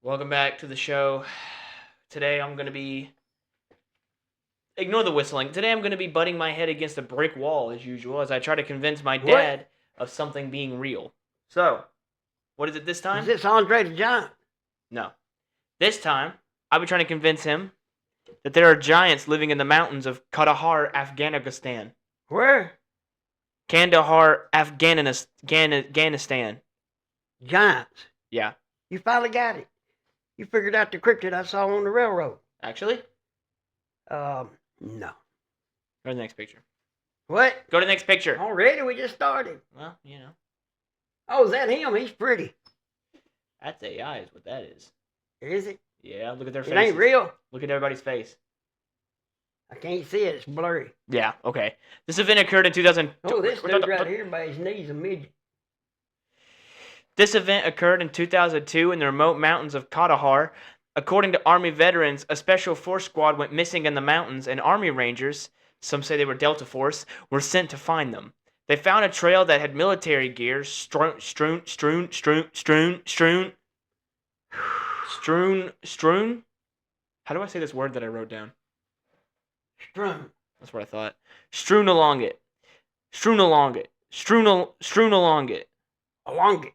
Welcome back to the show. Today I'm going to be. Ignore the whistling. Today I'm going to be butting my head against a brick wall as usual as I try to convince my What? dad of something being real. So, what is it this time? Is this Andre the Giant? No. This time, I'll be trying to convince him that there are giants living in the mountains of Kandahar, Afghanistan. Where? Kandahar, Afghanistan. Giants. Yeah. You finally got it. You figured out the cryptid I saw on the railroad. Actually? No. Go to the next picture. What? Go to the next picture. Already? We just started. Well, you know. Oh, is that him? He's pretty. That's AI is what that is. Is it? Yeah, look at their It faces. ain't real. Look at everybody's face. I can't see it. It's blurry. Yeah, okay. This event occurred in 2000. Oh, this dude right here by his knees a midget. This event occurred in 2002 in the remote mountains of Kandahar. According to Army veterans, a special force squad went missing in the mountains, and Army Rangers, some say they were Delta Force, were sent to find them. They found a trail that had military gear strewn. How do I say this word that I wrote down? Strewn. That's what I thought. Strewn along it. Strewn along it. Strewn along it. Along it.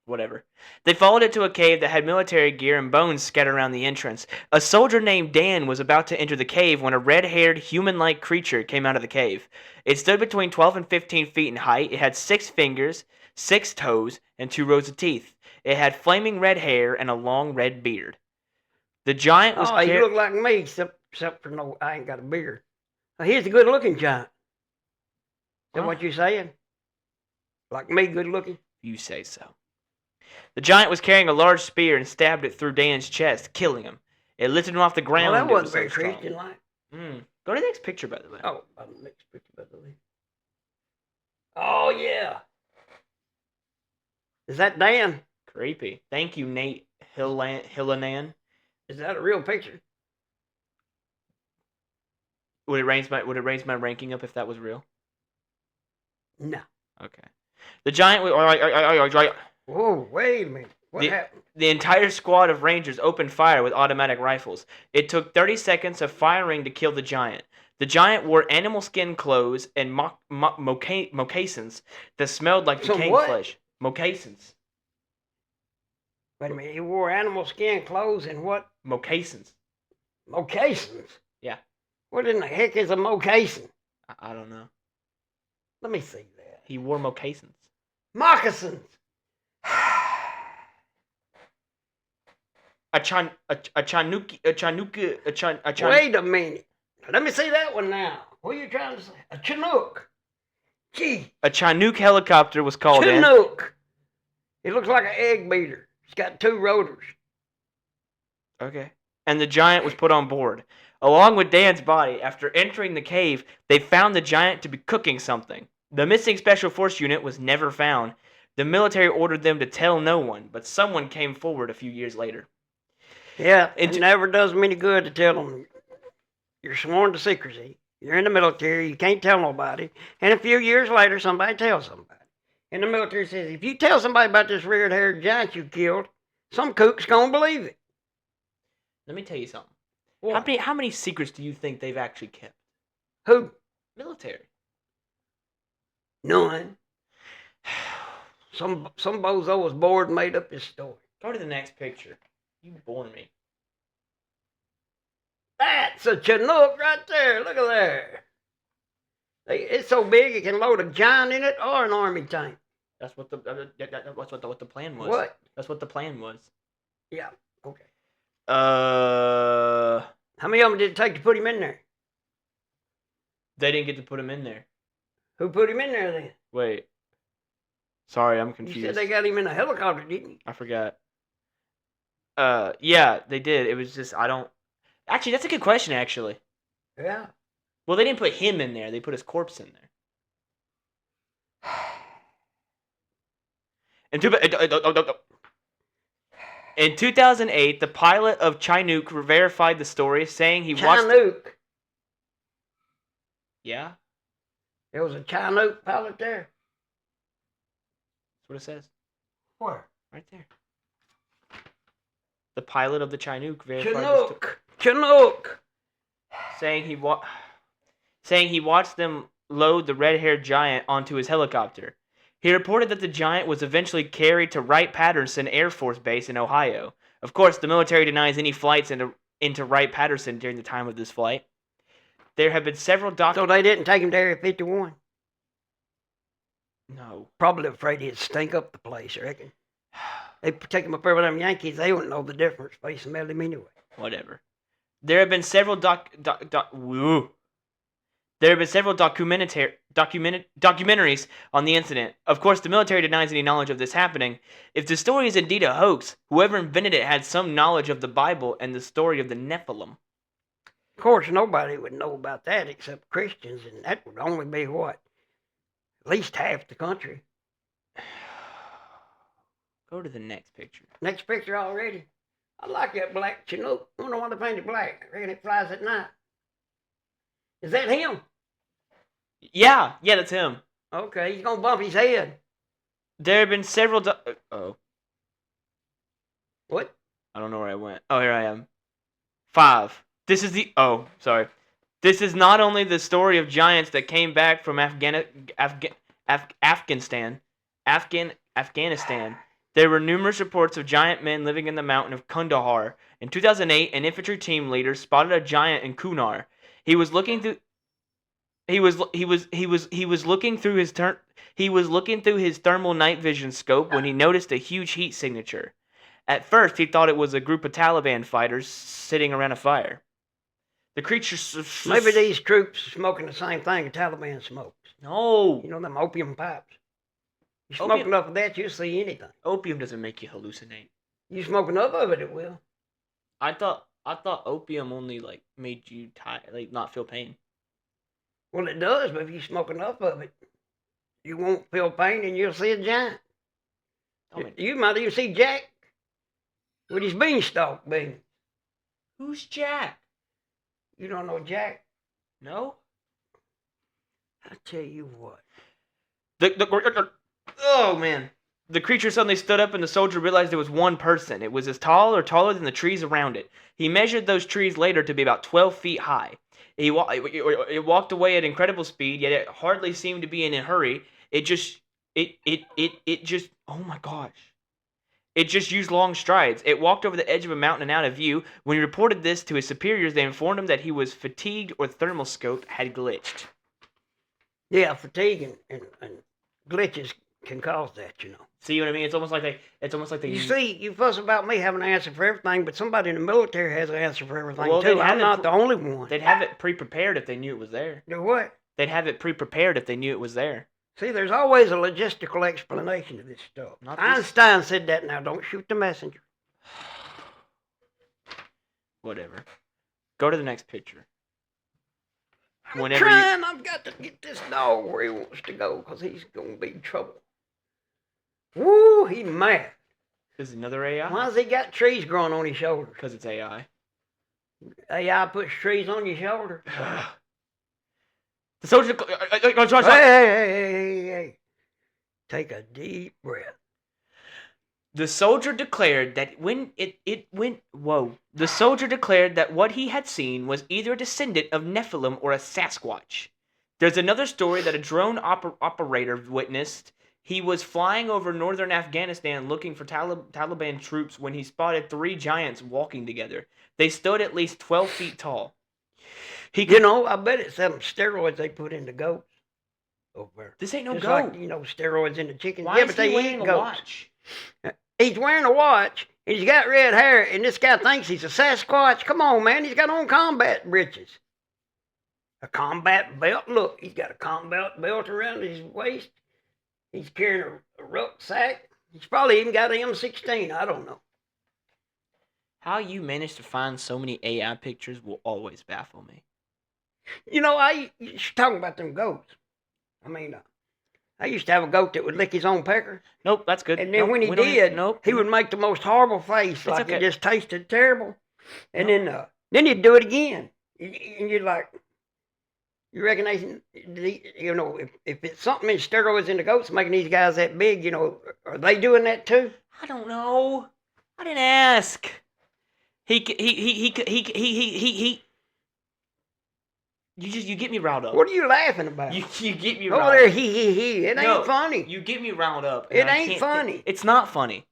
Whatever. They followed it to a cave that had military gear and bones scattered around the entrance. A soldier named Dan was about to enter the cave when a red-haired, human-like creature came out of the cave. It stood between 12 and 15 feet in height. It had 6 fingers, 6 toes, and 2 rows of teeth. It had flaming red hair and a long red beard. The giant was... Oh, he looked like me, except for no, I ain't got a beard. He's a good-looking giant. Is that what you're saying? Like me, good-looking? You say so. The giant was carrying a large spear and stabbed it through Dan's chest, killing him. It lifted him off the ground. Well, that wasn't very Christian-like. Go to the next picture, by the way. Oh, the next picture, by the way. Oh, yeah. Is that Dan? Creepy. Thank you, Nate Hillanan. Is that a real picture? Would it raise my ranking up if that was real? No. Okay. The giant was... Whoa, wait a minute. What happened? The entire squad of rangers opened fire with automatic rifles. It took 30 seconds of firing to kill the giant. The giant wore animal skin clothes and moccasins that smelled like decaying flesh. Moccasins. Wait a minute. He wore animal skin clothes and what? Moccasins. Moccasins? Yeah. What in the heck is a moccasin? I don't know. Let me see that. He wore moccasins. Moccasins. Wait a minute. Let me see that one now. What are you trying to say? A Chinook. Gee. A Chinook helicopter was called in. Chinook. It looks like an egg beater. It's got 2 rotors. Okay. And the giant was put on board. Along with Dan's body, after entering the cave, they found the giant to be cooking something. The missing Special Force unit was never found. The military ordered them to tell no one, but someone came forward a few years later. Yeah, it never does them any good to tell them. You're sworn to secrecy. You're in the military. You can't tell nobody. And a few years later, somebody tells somebody. And the military says, if you tell somebody about this red-haired giant you killed, some kook's going to believe it. Let me tell you something. What? How many secrets do you think they've actually kept? Who? Military. None. Some bozo was bored and made up his story. Go to the next picture. You bore me. That's a Chinook right there. Look at there. It's so big it can load a giant in it or an army tank. That's what the plan was. What? That's what the plan was. Yeah. Okay. How many of them did it take to put him in there? They didn't get to put him in there. Who put him in there then? Wait. Sorry, I'm confused. You said they got him in a helicopter, didn't you? I forgot. Yeah, they did. It was just, I don't... Actually, that's a good question, actually. Yeah. Well, they didn't put him in there. They put his corpse in there. In 2008, the pilot of Chinook verified the story, saying he watched... Chinook? Yeah? There was a Chinook pilot there? That's what it says. Where? Right there. the pilot of the Chinook, Chinook. saying he watched them load the red-haired giant onto his helicopter. He reported that the giant was eventually carried to Wright-Patterson Air Force Base in Ohio. Of course, the military denies any flights into Wright-Patterson during the time of this flight. There have been several So they didn't take him to Area 51? No. Probably afraid he'd stink up the place, I reckon. They take him up there with them Yankees, they wouldn't know the difference. They smelled him anyway. Whatever. There have been several documentaries on the incident. Of course, the military denies any knowledge of this happening. If the story is indeed a hoax, whoever invented it had some knowledge of the Bible and the story of the Nephilim. Of course, nobody would know about that except Christians, and that would only be what? At least half the country. Go to the next picture. Next picture already. I like that black Chinook. I wonder why they painted black. I reckon it flies at night. Is that him? Yeah, that's him. Okay, he's gonna bump his head. There have been several. What? I don't know where I went. Oh, here I am. 5. This is the. Oh, sorry. This is not only the story of giants that came back from Afghanistan. There were numerous reports of giant men living in the mountain of Kandahar. In 2008, an infantry team leader spotted a giant in Kunar. He was looking through his thermal night vision scope when he noticed a huge heat signature. At first, he thought it was a group of Taliban fighters sitting around a fire. The creature. Maybe these troops are smoking the same thing the Taliban smokes. No. You know them opium pipes. You smoke enough of that, you'll see anything. Opium doesn't make you hallucinate. You smoke enough of it, it will. I thought opium only made you not feel pain. Well, it does, but if you smoke enough of it, you won't feel pain and you'll see a giant. You might even see Jack with his beanstalk bean. Who's Jack? You don't know Jack? No. I tell you what. Oh man. The creature suddenly stood up and the soldier realized it was one person. It was as tall or taller than the trees around it. He measured those trees later to be about 12 feet high. It walked away at incredible speed, yet it hardly seemed to be in a hurry. It just, oh my gosh. It just used long strides. It walked over the edge of a mountain and out of view. When he reported this to his superiors, they informed him that he was fatigued or the thermal scope had glitched. Yeah, fatigue and glitches can cause that, you know. See what I mean? It's almost like they. You see, you fuss about me having an answer for everything, but somebody in the military has an answer for everything well, too. I'm not the only one. They'd have it pre-prepared if they knew it was there. Do what? They'd have it pre-prepared if they knew it was there. See, there's always a logistical explanation to this stuff. Einstein said that. Now, don't shoot the messenger. Whatever. Go to the next picture. I've got to get this dog where he wants to go because he's going to be in trouble. Woo, he mad. This is another AI? Why has he got trees growing on his shoulder? Because it's AI. AI puts trees on your shoulder. The soldier. Hey. Take a deep breath. The soldier declared that The soldier declared that what he had seen was either a descendant of Nephilim or a Sasquatch. There's another story that a drone operator witnessed. He was flying over northern Afghanistan looking for Taliban troops when he spotted 3 giants walking together. They stood at least 12 feet tall. I bet it's some steroids they put into goats over there. This ain't no Just goat. like, steroids into chickens. Why is he wearing a watch? He's wearing a watch, and he's got red hair, and this guy thinks he's a Sasquatch. Come on, man. He's got on combat breeches. A combat belt. Look, he's got a combat belt around his waist. He's carrying a rucksack. He's probably even got an M16. I don't know. How you managed to find so many AI pictures will always baffle me. You're talking about them goats. I used to have a goat that would lick his own pecker. Nope, that's good. And then when he did, he would make the most horrible face, like it just tasted terrible. And then he'd do it again. And you're like, you recognize, if it's something in steroids in the goats making these guys that big, are they doing that too? I don't know. I didn't ask. He. You get me riled up. What are you laughing about? You get me over riled there, up. he. It No, ain't funny. You get me riled up. It ain't funny. It's not funny.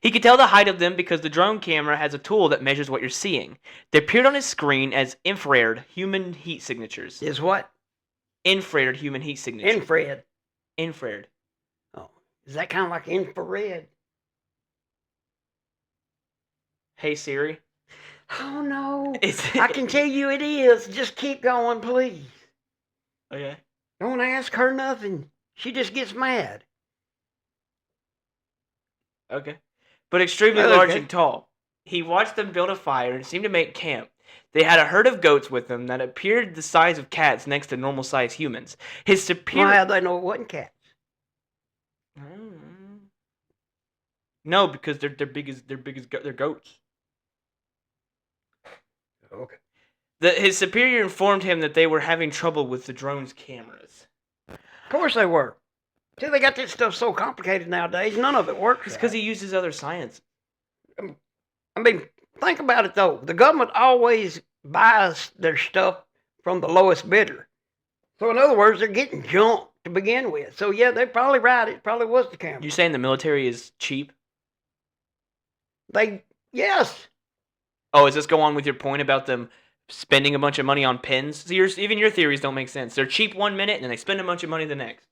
He could tell the height of them because the drone camera has a tool that measures what you're seeing. They appeared on his screen as infrared human heat signatures. Is what? Infrared human heat signatures. Infrared. Infrared. Oh, is that kind of like infrared? Hey Siri. Oh no! I can tell you it is. Just keep going, please. Okay. Don't ask her nothing. She just gets mad. Okay. But extremely large and tall. He watched them build a fire and seemed to make camp. They had a herd of goats with them that appeared the size of cats next to normal-sized humans. His superior... Well, how'd they know it wasn't cats? No, because they're goats. Okay. His superior informed him that they were having trouble with the drone's cameras. Of course they were. See, they got this stuff so complicated nowadays, none of it works. It's because he uses other science. I mean, think about it, though. The government always buys their stuff from the lowest bidder. So, in other words, they're getting junked to begin with. So, yeah, they're probably right. It probably was the camera. You saying the military is cheap? Yes. Oh, does this go on with your point about them spending a bunch of money on pins? So even your theories don't make sense. They're cheap 1 minute, and then they spend a bunch of money the next.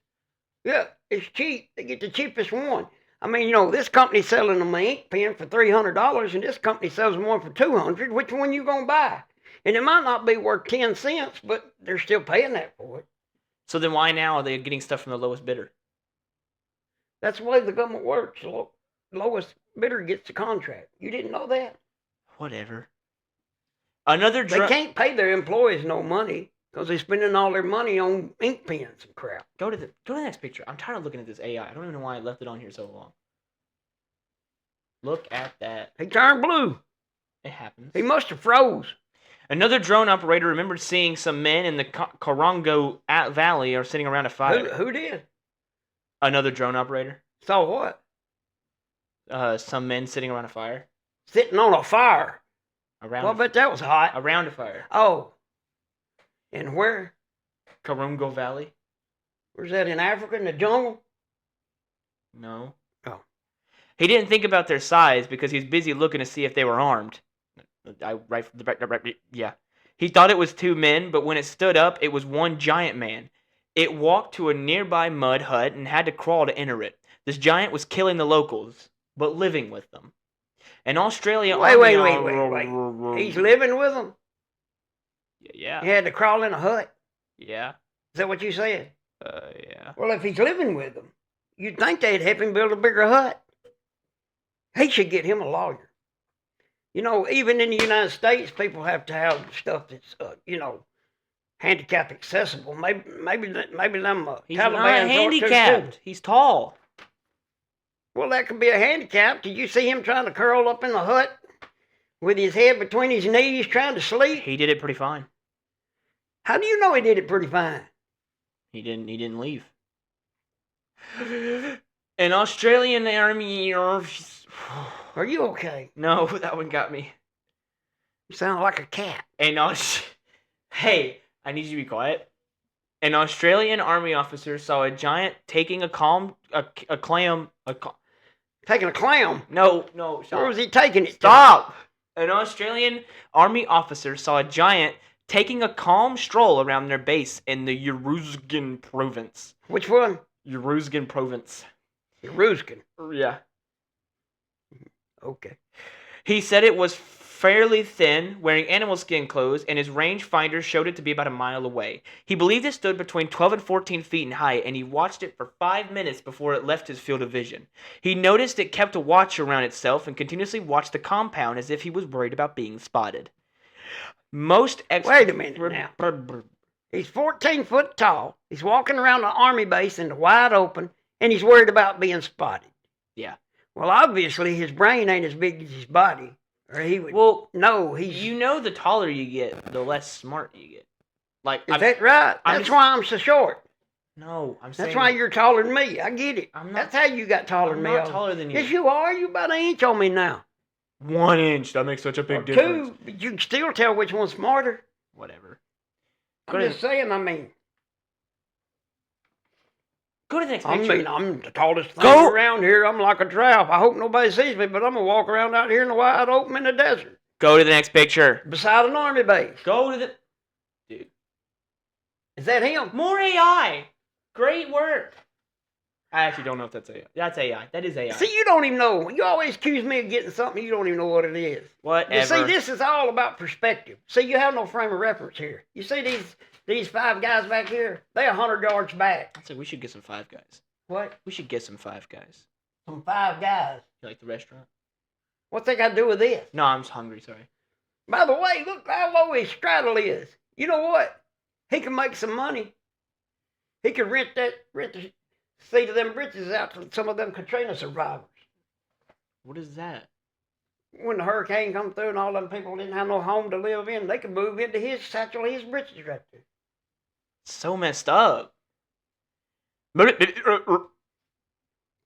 Yeah, it's cheap. They get the cheapest one. I mean, this company's selling them an ink pen for $300, and this company sells them one for $200. Which one you gonna buy? And it might not be worth 10 cents, but they're still paying that for it. So then why now are they getting stuff from the lowest bidder? That's the way the government works. The lowest bidder gets the contract. You didn't know that? Whatever. They can't pay their employees no money because they're spending all their money on ink pens and crap. Go to the next picture. I'm tired of looking at this AI. I don't even know why I left it on here so long. Look at that. He turned blue. It happens. He must have froze. Another drone operator remembered seeing some men in the Corongo Valley are sitting around a fire. Who did? Another drone operator. Saw what? Some men sitting around a fire. Sitting on a fire. Around. Well, I bet that was hot. Around a fire. Oh. And where? Corongo Valley. Where's that, in Africa, in the jungle? No. Oh. He didn't think about their size because he was busy looking to see if they were armed. Yeah. He thought it was two men, but when it stood up, it was one giant man. It walked to a nearby mud hut and had to crawl to enter it. This giant was killing the locals, but living with them. In Australia... Wait. He's living with them? Yeah. He had to crawl in a hut? Yeah. Is that what you said? Yeah. Well, if he's living with them, you'd think they'd help him build a bigger hut. He should get him a lawyer. Even in the United States, people have to have stuff that's, handicap accessible. Maybe them He's Taliban not handicapped. He's tall. Well, that could be a handicap. Did you see him trying to curl up in the hut with his head between his knees trying to sleep? He did it pretty fine. How do you know he did it pretty fine? He didn't leave. An Australian army... Are you okay? No, that one got me. You sound like a cat. Hey, I need you to be quiet. An Australian army officer saw a giant taking a clam. Taking a clam? No, stop. Where was he taking it? Stop! An Australian army officer saw a giant taking a calm stroll around their base in the Uruzgan province. Which one? Uruzgan province. Uruzgan? Yeah. Okay. He said it was fairly thin, wearing animal skin clothes, and his rangefinder showed it to be about a mile away. He believed it stood between 12 and 14 feet in height, and he watched it for 5 minutes before it left his field of vision. He noticed it kept a watch around itself and continuously watched the compound as if he was worried about being spotted. Wait a minute now. He's 14 foot tall. He's walking around the army base in the wide open, and he's worried about being spotted. Yeah. Well, obviously, his brain ain't as big as his body. Or he would know he's... the taller you get, the less smart you get. Is that right? That's why I'm so short. No, I'm saying... That's why you're taller than me. I get it. I'm not, that's how you got taller than me. I'm not taller than you. Yes, you are. You're about an inch on me now. 1 inch. That makes such a big or difference. 2, but you can still tell which one's smarter. Whatever. I'm just saying, I mean. Go to the next picture. I'm the tallest thing around here. I'm like a giraffe. I hope nobody sees me, but I'm going to walk around out here in the wide open in the desert. Go to the next picture. Beside an army base. Go to the... Dude. Is that him? More AI. Great work. I actually don't know if that's AI. That's AI. That is AI. See, you don't even know. You always accuse me of getting something you don't even know what it is. Whatever. You see, this is all about perspective. See, you have no frame of reference here. You see these 5 guys back here? They're 100 yards back. I said we should get some Five Guys. What? We should get some Five Guys. Some 5 guys. You like the restaurant? What's that got to do with this? No, I'm just hungry. Sorry. By the way, look how low his straddle is. You know what? He can make some money. He could rent the seat of them britches out to some of them Katrina survivors. What is that? When the hurricane come through and all them people didn't have no home to live in, they could move into his satchel, his britches right there. So messed up.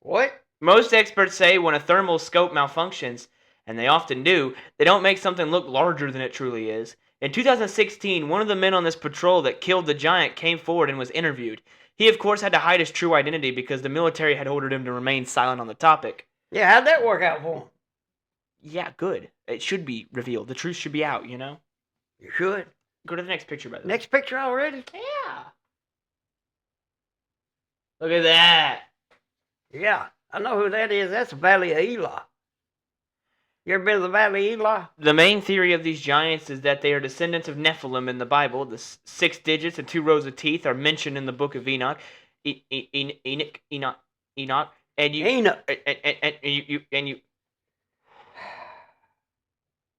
What? Most experts say when a thermal scope malfunctions, and they often do, they don't make something look larger than it truly is. In 2016, one of the men on this patrol that killed the giant came forward and was interviewed. He, of course, had to hide his true identity because the military had ordered him to remain silent on the topic. Yeah, how'd that work out for him? Yeah, good. It should be revealed. The truth should be out, you know? You should. Go to the next picture, by the way. Next picture already? Yeah. Look at that. Yeah, I know who that is. That's the Valley of Elah. You ever been to the Valley of Elah? The main theory of these giants is that they are descendants of Nephilim in the Bible. The 6 digits and 2 rows of teeth are mentioned in the book of Enoch. Enoch. And you... Enoch. And you...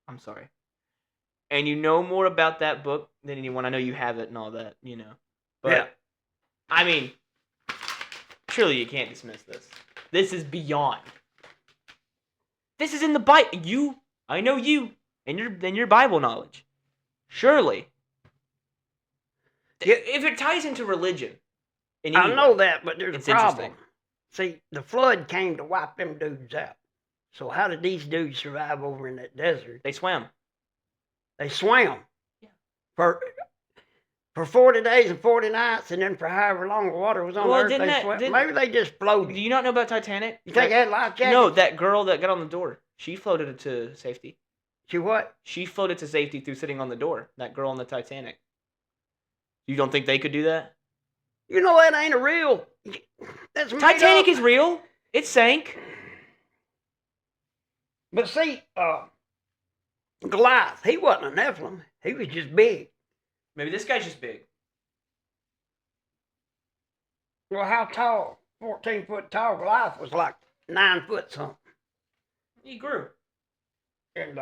I'm sorry. And you know more about that book than anyone. I know you have it and all that, you know. But, yeah. I mean, surely you can't dismiss this. This is beyond. This is in the Bible. I know you, and your Bible knowledge. Surely. Yeah. If it ties into religion. I know that, but there's a problem. See, the flood came to wipe them dudes out. So how did these dudes survive over in that desert? They swam. They swam. Yeah. For 40 days and 40 nights, and then for however long the water was on Earth, they swam. Maybe they just floated. Do you not know about Titanic? You think they had life jackets? No, that girl that got on the door. She floated to safety. She what? She floated to safety through sitting on the door. That girl on the Titanic. You don't think they could do that? You know that ain't a real. That's made Titanic up. is real. It sank. But see, Goliath, he wasn't a Nephilim. He was just big. Maybe this guy's just big. Well, how tall? 14-foot tall. Goliath was like 9 foot something. He grew. And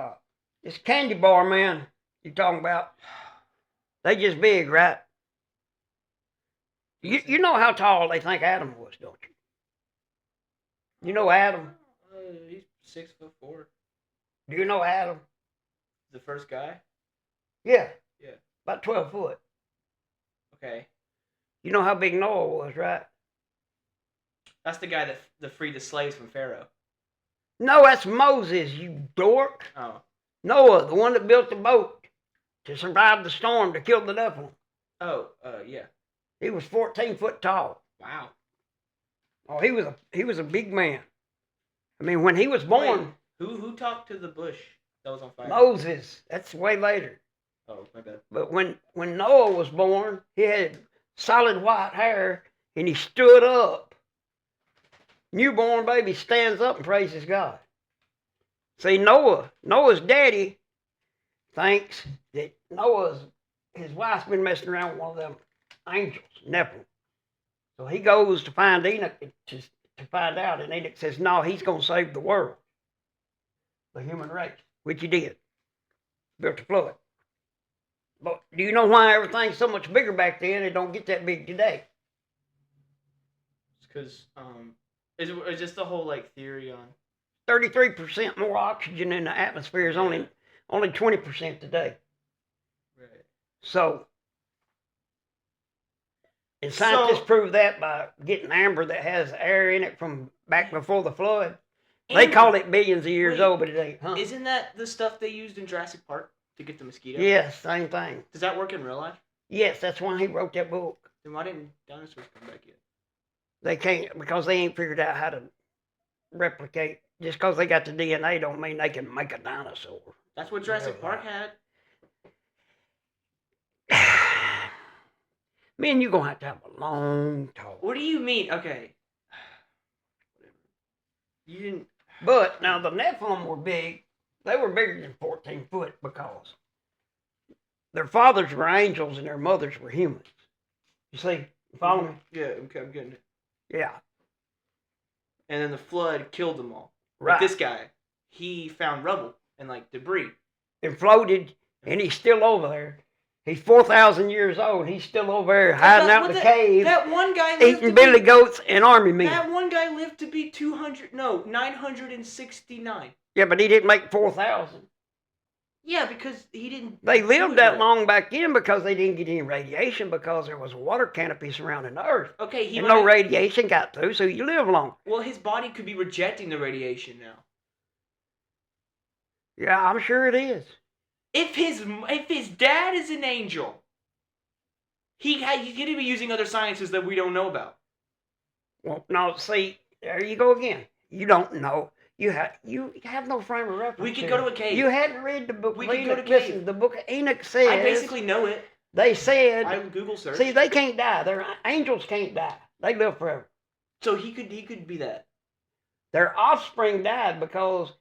this candy bar man you talking about, they just big, right? You know how tall they think Adam was, don't you? You know Adam? He's 6'4". Do you know Adam? The first guy? Yeah. Yeah. About 12 foot. Okay. You know how big Noah was, right? That's the guy that freed the slaves from Pharaoh. No, that's Moses, you dork. Oh. Noah, the one that built the boat to survive the storm to kill the Nephilim. Oh, yeah. He was 14 foot tall. Wow. Oh, he was a big man. I mean, when he was born. Wait, who talked to the bush that was on fire? Moses. That's way later. Oh, my bad. But when Noah was born, he had solid white hair, and he stood up. Newborn baby stands up and praises God. See, Noah's daddy thinks that his wife's been messing around with one of them angels, Nephilim. So he goes to find Enoch to find out, and Enoch says, no, he's going to save the world, the human race, which he did. Built a flood. But do you know why everything's so much bigger back then? It don't get that big today. It's because, is just the whole, theory on... 33% more oxygen in the atmosphere is only 20% today. Right. So, and scientists prove that by getting amber that has air in it from back before the flood. They call it billions of years old, but it ain't, huh? Isn't that the stuff they used in Jurassic Park to get the mosquito? Yes, same thing. Does that work in real life? Yes, that's why he wrote that book. Then why didn't dinosaurs come back yet? They can't, because they ain't figured out how to replicate. Just because they got the DNA don't mean they can make a dinosaur. That's what Jurassic Park had. Me and you gonna have to have a long talk. What do you mean? Okay. You didn't. But now the Nephilim were big. They were bigger than 14 foot because their fathers were angels and their mothers were humans. You see? Follow me? Yeah, okay, I'm getting it. Yeah. And then the flood killed them all. Right. Like this guy, he found rubble and like debris. And floated, and he's still over there. He's 4,000 years old. He's still over there hiding out in the cave. That one guy eating billy goats and army men. That one guy lived to be 969. Yeah, but he didn't make 4,000. Yeah, because he didn't. They lived that long back then because they didn't get any radiation because there was a water canopy surrounding the earth. Okay, and no radiation got through, so you live long. Well, his body could be rejecting the radiation now. Yeah, I'm sure it is. If his dad is an angel, he's going to be using other sciences that we don't know about. Well, no, see, there you go again. You don't know. You have no frame of reference. We could go to a cave. You hadn't read the book. We could go to a cave. Listen, the book of Enoch says. I basically know it. They said. I Google search. See, they can't die. Angels can't die. They live forever. So he could be that. Their offspring died because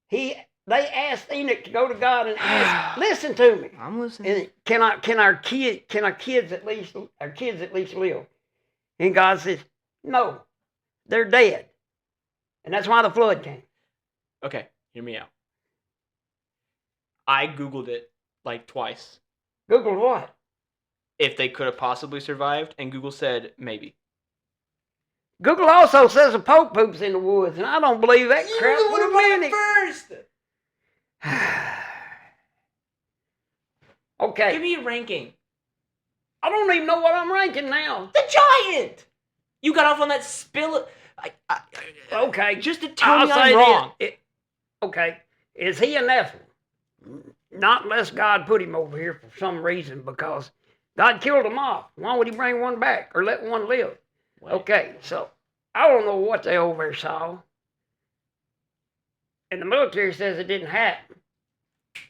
they asked Enoch to go to God and ask. Listen to me. I'm listening. And can our kids at least live? And God says, no, they're dead. And that's why the flood came. Okay, hear me out. I Googled it like twice. Googled what? If they could have possibly survived, and Google said maybe. Google also says a poke poops in the woods, and I don't believe that crap. You would have went first. Okay. Give me a ranking. I don't even know what I'm ranking now. The giant. You got off on that spill. Okay. Just to tell me I'm wrong. Okay. Is he a Nephilim? Not unless God put him over here for some reason, because God killed him off. Why would he bring one back or let one live? What? Okay, so I don't know what they over there saw. And the military says it didn't happen.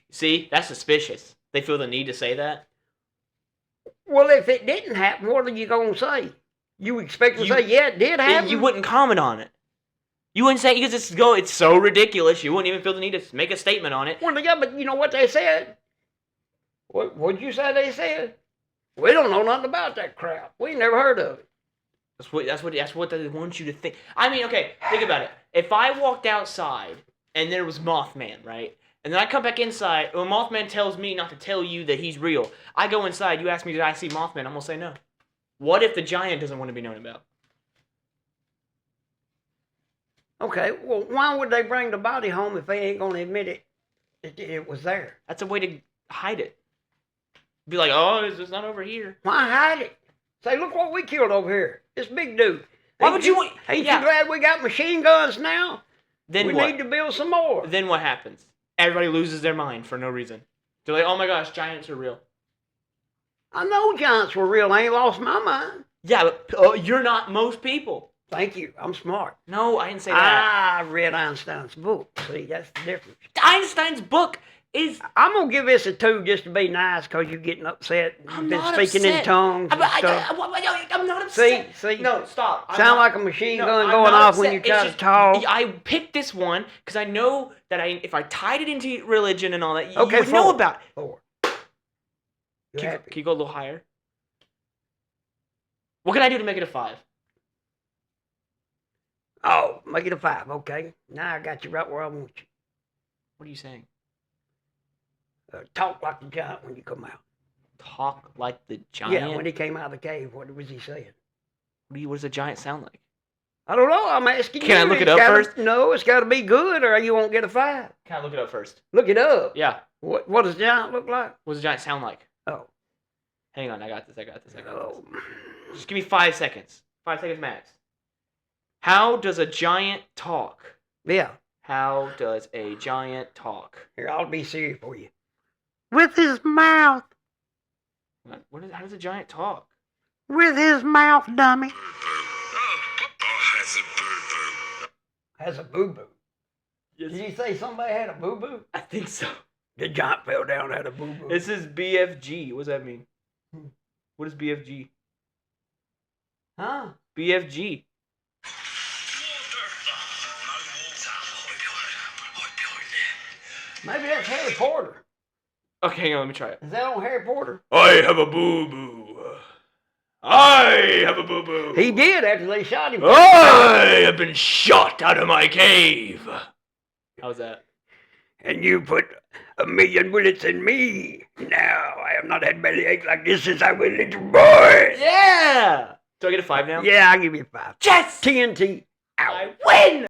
See, that's suspicious. They feel the need to say that. Well, if it didn't happen, what are you going to say? You expect to say, yeah, it did happen? You wouldn't comment on it. You wouldn't say, because it's so ridiculous, you wouldn't even feel the need to make a statement on it. Well, yeah, but you know what they said? What'd you say they said? We don't know nothing about that crap. We never heard of it. That's what they want you to think. I mean, okay, think about it. If I walked outside and there was Mothman, right? And then I come back inside, well, Mothman tells me not to tell you that he's real. I go inside, you ask me, did I see Mothman? I'm going to say no. What if the giant doesn't want to be known about? Okay, well, why would they bring the body home if they ain't going to admit it was there? That's a way to hide it. Be like, oh, it's not over here. Why hide it? Say, look what we killed over here. This big dude. Why would you? Ain't you glad we got machine guns now? Then we what? need to build some more. Then what happens? Everybody loses their mind for no reason. They're like, oh my gosh, giants are real. I know giants were real. I ain't lost my mind. Yeah, but you're not most people. Thank you. I'm smart. No, I didn't say that. I read Einstein's book. See, that's the difference. Einstein's book is... I'm going to give this a 2 just to be nice because you're getting upset. You've been speaking in tongues and stuff. I'm not upset. See? No, stop. Sound like a machine gun going off when you try to talk. I picked this one because I know that if I tied it into religion and all that, okay, you would know about it. 4. Can you go a little higher? What can I do to make it a 5? Oh, make it a 5, okay. Now I got you right where I want you. What are you saying? Talk like the giant when you come out. Talk like the giant? Yeah, when he came out of the cave, what was he saying? What does a giant sound like? I don't know, I'm asking you. Can I look it up first? No, it's got to be good or you won't get a 5. Can I look it up first? Look it up. Yeah. What does a giant look like? What does a giant sound like? Oh. Hang on, I got this. Oh. Just give me 5 seconds. 5 seconds max. How does a giant talk? Yeah. How does a giant talk? Here, I'll be serious for you. With his mouth. How does a giant talk? With his mouth, dummy. Has a boo-boo. Yes. Did you say somebody had a boo-boo? I think so. The giant fell down and had a boo-boo. This is BFG. What does that mean? What is BFG? Huh? BFG. Maybe that's Harry Potter. Okay, hang on, let me try it. Is that on Harry Potter? I have a boo-boo. I have a boo-boo. He did after they shot him. I have been shot out of my cave. How's that? And you put 1,000,000 bullets in me. Now, I have not had bellyache like this since I was a little boy. Yeah! Do I get a 5 now? Yeah, I'll give you 5. Yes! TNT out. I win!